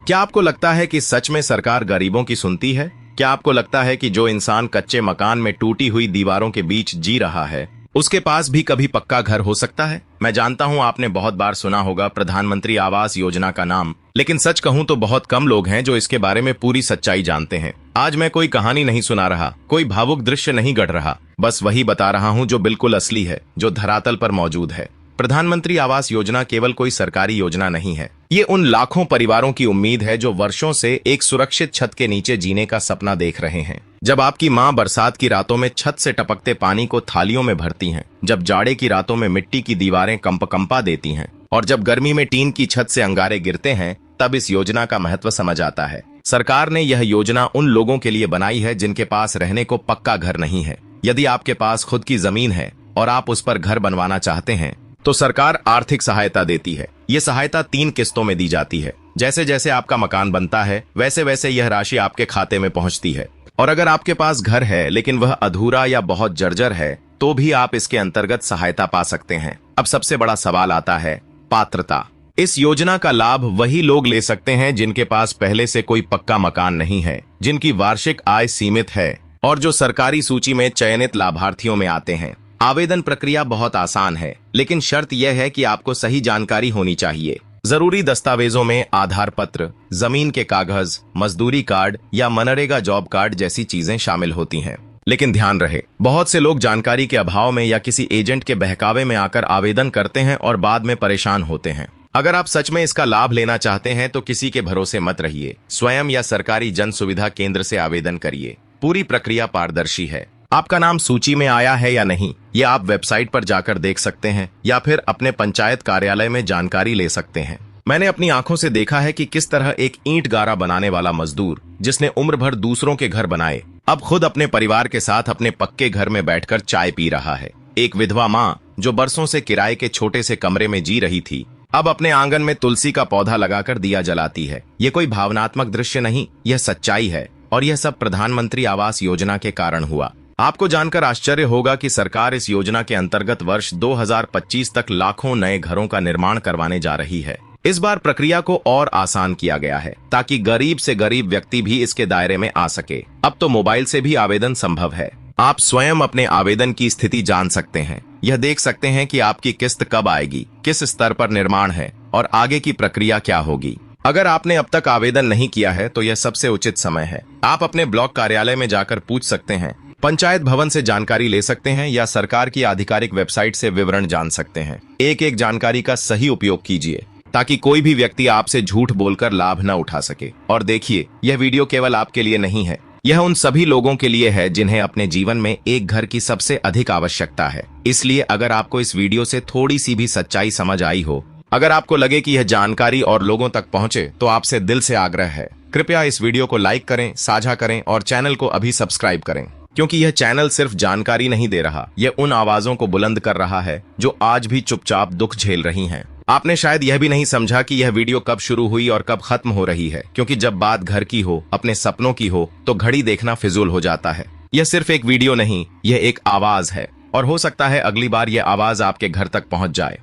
क्या आपको लगता है कि सच में सरकार गरीबों की सुनती है? क्या आपको लगता है कि जो इंसान कच्चे मकान में टूटी हुई दीवारों के बीच जी रहा है, उसके पास भी कभी पक्का घर हो सकता है? मैं जानता हूं आपने बहुत बार सुना होगा प्रधानमंत्री आवास योजना का नाम, लेकिन सच कहूं तो बहुत कम लोग हैं जो इसके बारे में पूरी सच्चाई जानते हैं। आज मैं कोई कहानी नहीं सुना रहा, कोई भावुक दृश्य नहीं गढ़ रहा, बस वही बता रहा हूं जो बिल्कुल असली है, जो धरातल पर मौजूद है। प्रधानमंत्री आवास योजना केवल कोई सरकारी योजना नहीं है, ये उन लाखों परिवारों की उम्मीद है जो वर्षों से एक सुरक्षित छत के नीचे जीने का सपना देख रहे हैं। जब आपकी माँ बरसात की रातों में छत से टपकते पानी को थालियों में भरती हैं, जब जाड़े की रातों में मिट्टी की दीवारें कंपा देती हैं, और जब गर्मी में टीन की छत से अंगारे गिरते हैं, तब इस योजना का महत्व समझ आता है। सरकार ने यह योजना उन लोगों के लिए बनाई है जिनके पास रहने को पक्का घर नहीं है। यदि आपके पास खुद की जमीन है और आप उस पर घर बनवाना चाहते हैं, तो सरकार आर्थिक सहायता देती है। ये सहायता 3 किस्तों में दी जाती है। जैसे जैसे आपका मकान बनता है, वैसे वैसे यह राशि आपके खाते में पहुंचती है। और अगर आपके पास घर है लेकिन वह अधूरा या बहुत जर्जर है, तो भी आप इसके अंतर्गत सहायता पा सकते हैं। अब सबसे बड़ा सवाल आता है पात्रता। इस योजना का लाभ वही लोग ले सकते हैं जिनके पास पहले से कोई पक्का मकान नहीं है, जिनकी वार्षिक आय सीमित है और जो सरकारी सूची में चयनित लाभार्थियों में आते हैं। आवेदन प्रक्रिया बहुत आसान है, लेकिन शर्त यह है कि आपको सही जानकारी होनी चाहिए। जरूरी दस्तावेजों में आधार पत्र, जमीन के कागज, मजदूरी कार्ड या मनरेगा जॉब कार्ड जैसी चीजें शामिल होती हैं। लेकिन ध्यान रहे, बहुत से लोग जानकारी के अभाव में या किसी एजेंट के बहकावे में आकर आवेदन करते हैं और बाद में परेशान होते हैं। अगर आप सच में इसका लाभ लेना चाहते हैं तो किसी के भरोसे मत रहिए। स्वयं या सरकारी जन सुविधा केंद्र से आवेदन करिए। पूरी प्रक्रिया पारदर्शी है। आपका नाम सूची में आया है या नहीं, ये आप वेबसाइट पर जाकर देख सकते हैं या फिर अपने पंचायत कार्यालय में जानकारी ले सकते हैं। मैंने अपनी आंखों से देखा है कि किस तरह एक ईंट गारा बनाने वाला मजदूर, जिसने उम्र भर दूसरों के घर बनाए, अब खुद अपने परिवार के साथ अपने पक्के घर में बैठकर चाय पी रहा है। एक विधवा माँ जो बरसों से किराए के छोटे से कमरे में जी रही थी, अब अपने आंगन में तुलसी का पौधा लगाकर दिया जलाती है। ये कोई भावनात्मक दृश्य नहीं, यह सच्चाई है। और यह सब प्रधानमंत्री आवास योजना के कारण हुआ। आपको जानकर आश्चर्य होगा कि सरकार इस योजना के अंतर्गत वर्ष 2025 तक लाखों नए घरों का निर्माण करवाने जा रही है। इस बार प्रक्रिया को और आसान किया गया है ताकि गरीब से गरीब व्यक्ति भी इसके दायरे में आ सके। अब तो मोबाइल से भी आवेदन संभव है। आप स्वयं अपने आवेदन की स्थिति जान सकते हैं। यह देख सकते हैं कि आपकी किस्त कब आएगी, किस स्तर पर निर्माण है और आगे की प्रक्रिया क्या होगी। अगर आपने अब तक आवेदन नहीं किया है तो यह सबसे उचित समय है। आप अपने ब्लॉक कार्यालय में जाकर पूछ सकते हैं, पंचायत भवन से जानकारी ले सकते हैं या सरकार की आधिकारिक वेबसाइट से विवरण जान सकते हैं। एक एक जानकारी का सही उपयोग कीजिए ताकि कोई भी व्यक्ति आपसे झूठ बोलकर लाभ न उठा सके। और देखिए, यह वीडियो केवल आपके लिए नहीं है, यह उन सभी लोगों के लिए है जिन्हें अपने जीवन में एक घर की सबसे अधिक आवश्यकता है। इसलिए अगर आपको इस वीडियो से थोड़ी सी भी सच्चाई समझ आई हो, अगर आपको लगे कि यह जानकारी और लोगों तक पहुंचे, तो आपसे दिल से आग्रह है, कृपया इस वीडियो को लाइक करें, साझा करें और चैनल को अभी सब्सक्राइब करें, क्योंकि यह चैनल सिर्फ जानकारी नहीं दे रहा, यह उन आवाजों को बुलंद कर रहा है जो आज भी चुपचाप दुख झेल रही हैं। आपने शायद यह भी नहीं समझा कि यह वीडियो कब शुरू हुई और कब खत्म हो रही है, क्योंकि जब बात घर की हो, अपने सपनों की हो, तो घड़ी देखना फिजूल हो जाता है। यह सिर्फ एक वीडियो नहीं, यह एक आवाज है और हो सकता है अगली बार यह आवाज आपके घर तक पहुंच जाए।